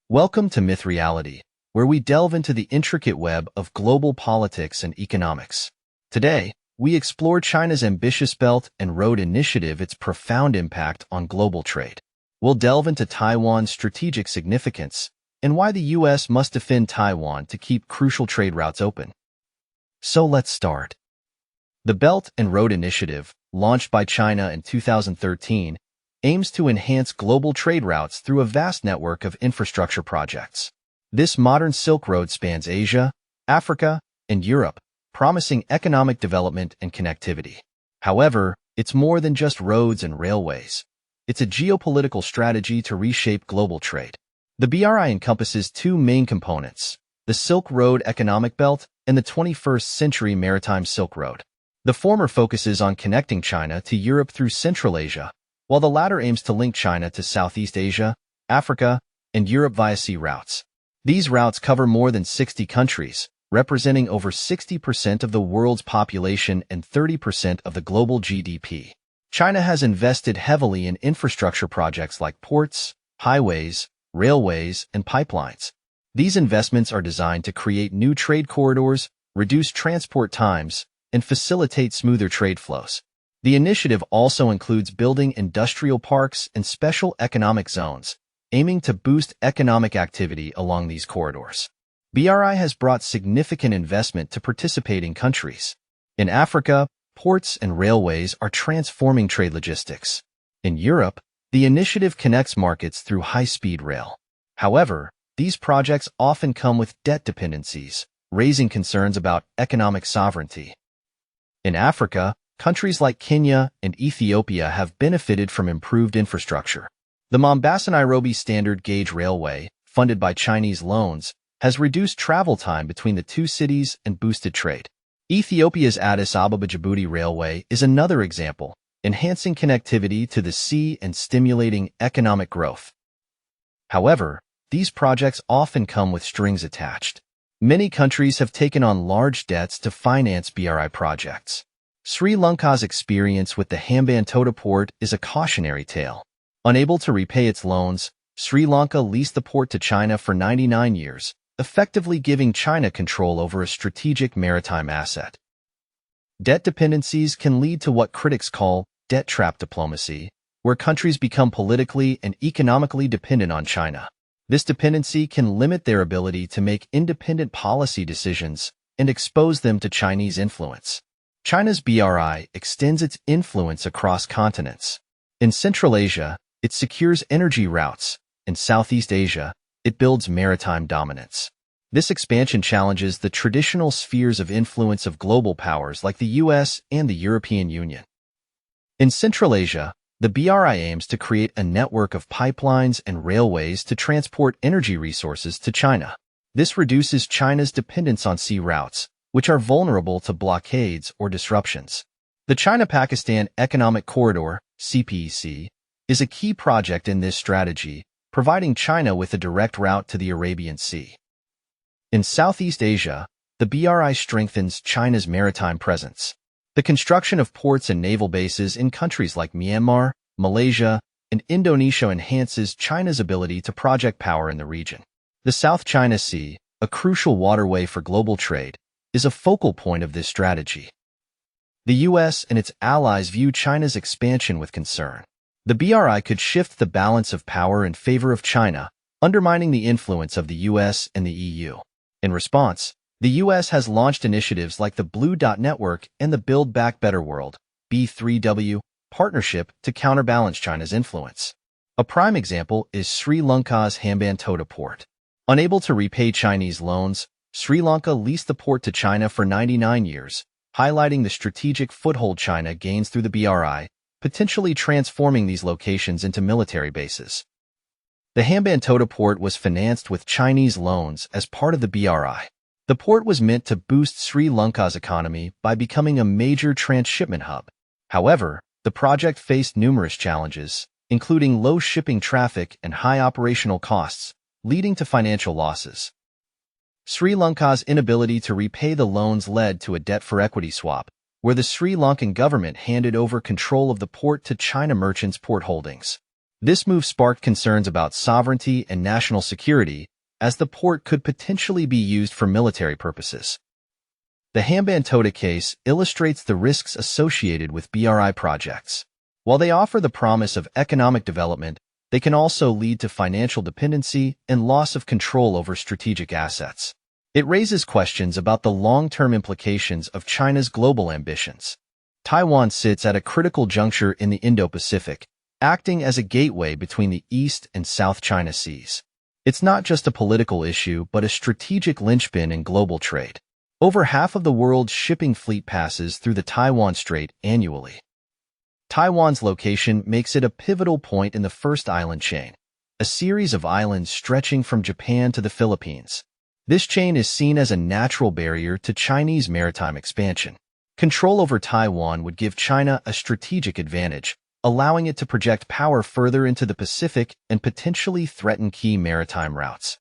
Welcome to Myth Reality, where we delve into the intricate web of global politics and economics. Today, we explore China's ambitious Belt and Road Initiative, its profound impact on global trade. We'll delve into Taiwan's strategic significance and why the U.S. must defend Taiwan to keep crucial trade routes open. So let's start. The Belt and Road Initiative, launched by China in 2013, aims to enhance global trade routes through a vast network of infrastructure projects. This modern Silk Road spans Asia, Africa, and Europe, promising economic development and connectivity. However, it's more than just roads and railways. It's a geopolitical strategy to reshape global trade. The BRI encompasses two main components: the Silk Road Economic Belt and the 21st Century Maritime Silk Road. The former focuses on connecting China to Europe through Central Asia, while the latter aims to link China to Southeast Asia, Africa, and Europe via sea routes. These routes cover more than 60 countries, representing over 60% of the world's population and 30% of the global GDP. China has invested heavily in infrastructure projects like ports, highways, railways, and pipelines. These investments are designed to create new trade corridors, reduce transport times, and facilitate smoother trade flows. The initiative also includes building industrial parks and special economic zones, aiming to boost economic activity along these corridors. BRI has brought significant investment to participating countries. In Africa, ports and railways are transforming trade logistics. In Europe, the initiative connects markets through high-speed rail. However, these projects often come with debt dependencies, raising concerns about economic sovereignty. In Africa, countries like Kenya and Ethiopia have benefited from improved infrastructure. The Mombasa-Nairobi Standard Gauge Railway, funded by Chinese loans, has reduced travel time between the two cities and boosted trade. Ethiopia's Addis Ababa-Djibouti Railway is another example, enhancing connectivity to the sea and stimulating economic growth. However, these projects often come with strings attached. Many countries have taken on large debts to finance BRI projects. Sri Lanka's experience with the Hambantota port is a cautionary tale. Unable to repay its loans, Sri Lanka leased the port to China for 99 years, effectively giving China control over a strategic maritime asset. Debt dependencies can lead to what critics call debt trap diplomacy, where countries become politically and economically dependent on China. This dependency can limit their ability to make independent policy decisions and expose them to Chinese influence. China's BRI extends its influence across continents. In Central Asia, it secures energy routes. In Southeast Asia, it builds maritime dominance. This expansion challenges the traditional spheres of influence of global powers like the US and the European Union. In Central Asia, the BRI aims to create a network of pipelines and railways to transport energy resources to China. This reduces China's dependence on sea routes, which are vulnerable to blockades or disruptions. The China-Pakistan Economic Corridor, CPEC, is a key project in this strategy, providing China with a direct route to the Arabian Sea. In Southeast Asia, the BRI strengthens China's maritime presence. The construction of ports and naval bases in countries like Myanmar, Malaysia, and Indonesia enhances China's ability to project power in the region. The South China Sea, a crucial waterway for global trade, is a focal point of this strategy. The U.S. and its allies view China's expansion with concern. The BRI could shift the balance of power in favor of China, undermining the influence of the U.S. and the EU. In response, the U.S. has launched initiatives like the Blue Dot Network and the Build Back Better World (B3W) partnership to counterbalance China's influence. A prime example is Sri Lanka's Hambantota port. Unable to repay Chinese loans, Sri Lanka leased the port to China for 99 years, highlighting the strategic foothold China gains through the BRI, potentially transforming these locations into military bases. The Hambantota port was financed with Chinese loans as part of the BRI. The port was meant to boost Sri Lanka's economy by becoming a major transshipment hub. However, the project faced numerous challenges, including low shipping traffic and high operational costs, leading to financial losses. Sri Lanka's inability to repay the loans led to a debt-for-equity swap, where the Sri Lankan government handed over control of the port to China Merchants Port Holdings. This move sparked concerns about sovereignty and national security, as the port could potentially be used for military purposes. The Hambantota case illustrates the risks associated with BRI projects. While they offer the promise of economic development, they can also lead to financial dependency and loss of control over strategic assets. It raises questions about the long-term implications of China's global ambitions. Taiwan sits at a critical juncture in the Indo-Pacific, acting as a gateway between the East and South China Seas. It's not just a political issue, but a strategic linchpin in global trade. Over half of the world's shipping fleet passes through the Taiwan Strait annually. Taiwan's location makes it a pivotal point in the first island chain, a series of islands stretching from Japan to the Philippines. This chain is seen as a natural barrier to Chinese maritime expansion. Control over Taiwan would give China a strategic advantage, allowing it to project power further into the Pacific and potentially threaten key maritime routes.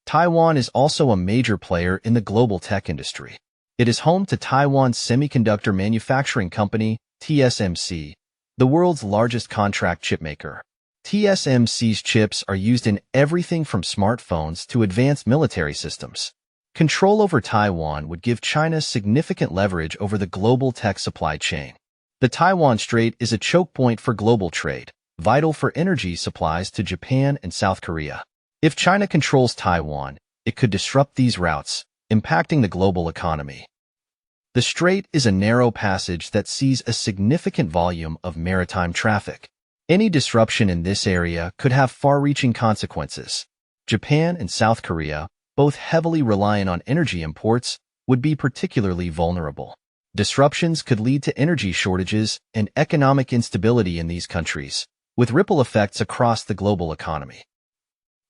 Taiwan is also a major player in the global tech industry. It is home to Taiwan's semiconductor manufacturing company, TSMC, the world's largest contract chipmaker. TSMC's chips are used in everything from smartphones to advanced military systems. Control over Taiwan would give China significant leverage over the global tech supply chain. The Taiwan Strait is a choke point for global trade, vital for energy supplies to Japan and South Korea. If China controls Taiwan, it could disrupt these routes, impacting the global economy. The strait is a narrow passage that sees a significant volume of maritime traffic. Any disruption in this area could have far-reaching consequences. Japan and South Korea, both heavily reliant on energy imports, would be particularly vulnerable. Disruptions could lead to energy shortages and economic instability in these countries, with ripple effects across the global economy.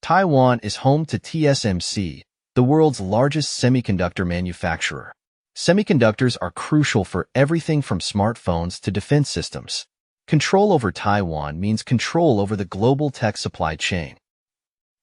Taiwan is home to TSMC, the world's largest semiconductor manufacturer. Semiconductors are crucial for everything from smartphones to defense systems. Control over Taiwan means control over the global tech supply chain.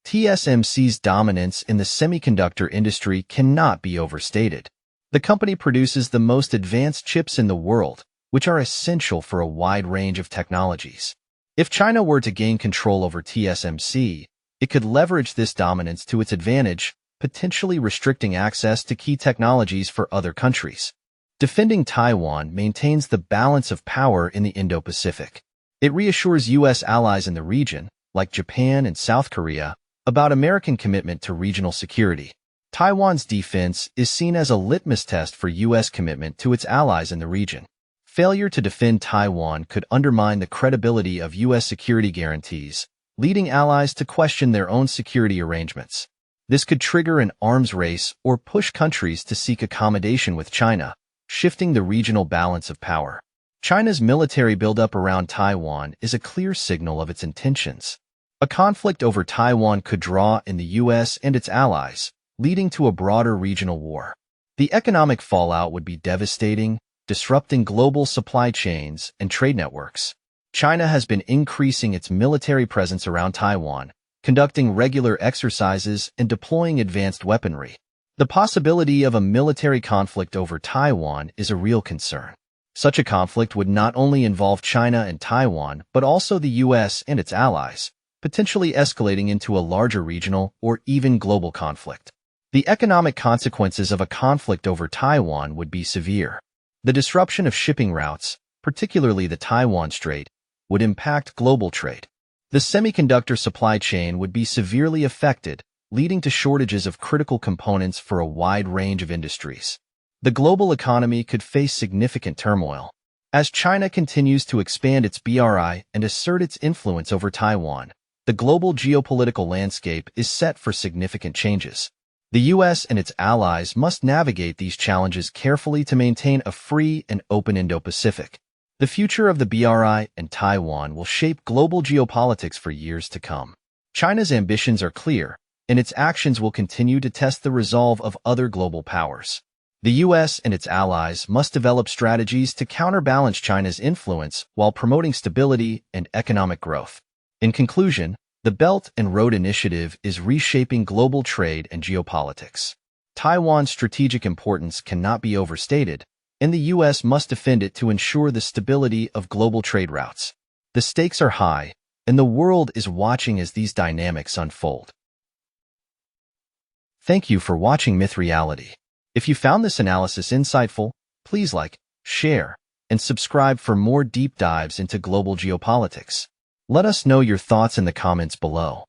TSMC's dominance in the semiconductor industry cannot be overstated. The company produces the most advanced chips in the world, which are essential for a wide range of technologies. If China were to gain control over TSMC, it could leverage this dominance to its advantage, potentially restricting access to key technologies for other countries. Defending Taiwan maintains the balance of power in the Indo-Pacific. It reassures U.S. allies in the region, like Japan and South Korea, about American commitment to regional security. Taiwan's defense is seen as a litmus test for U.S. commitment to its allies in the region. Failure to defend Taiwan could undermine the credibility of U.S. security guarantees, leading allies to question their own security arrangements. This could trigger an arms race or push countries to seek accommodation with China, shifting the regional balance of power. China's military buildup around Taiwan is a clear signal of its intentions. A conflict over Taiwan could draw in the U.S. and its allies, leading to a broader regional war. The economic fallout would be devastating, disrupting global supply chains and trade networks. China has been increasing its military presence around Taiwan, conducting regular exercises and deploying advanced weaponry. The possibility of a military conflict over Taiwan is a real concern. Such a conflict would not only involve China and Taiwan, but also the U.S. and its allies, potentially escalating into a larger regional or even global conflict. The economic consequences of a conflict over Taiwan would be severe. The disruption of shipping routes, particularly the Taiwan Strait, would impact global trade. The semiconductor supply chain would be severely affected, leading to shortages of critical components for a wide range of industries. The global economy could face significant turmoil. As China continues to expand its BRI and assert its influence over Taiwan, the global geopolitical landscape is set for significant changes. The U.S. and its allies must navigate these challenges carefully to maintain a free and open Indo-Pacific. The future of the BRI and Taiwan will shape global geopolitics for years to come. China's ambitions are clear, and its actions will continue to test the resolve of other global powers. The U.S. and its allies must develop strategies to counterbalance China's influence while promoting stability and economic growth. In conclusion, the Belt and Road Initiative is reshaping global trade and geopolitics. Taiwan's strategic importance cannot be overstated, and the U.S. must defend it to ensure the stability of global trade routes. The stakes are high, and the world is watching as these dynamics unfold. Thank you for watching Myth Reality. If you found this analysis insightful, please like, share, and subscribe for more deep dives into global geopolitics. Let us know your thoughts in the comments below.